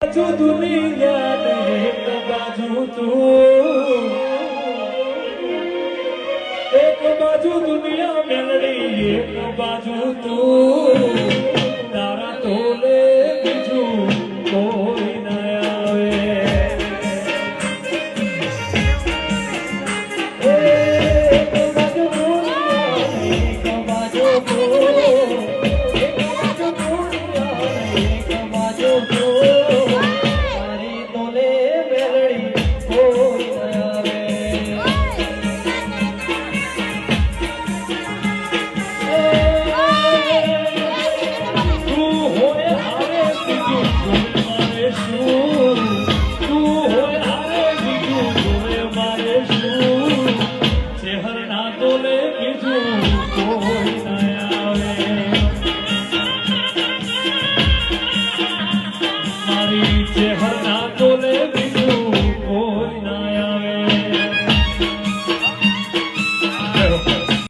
बाजू दुनिया एक बाजू तू, एक बाजू दुनिया मेलड़ी एक बाजू तू, तारा तोले बीजू कोई ना आवे। एक बाजू दुनिया एक बाजू तू, एक बाजू दुनिया एक बाजू तू, चेहरा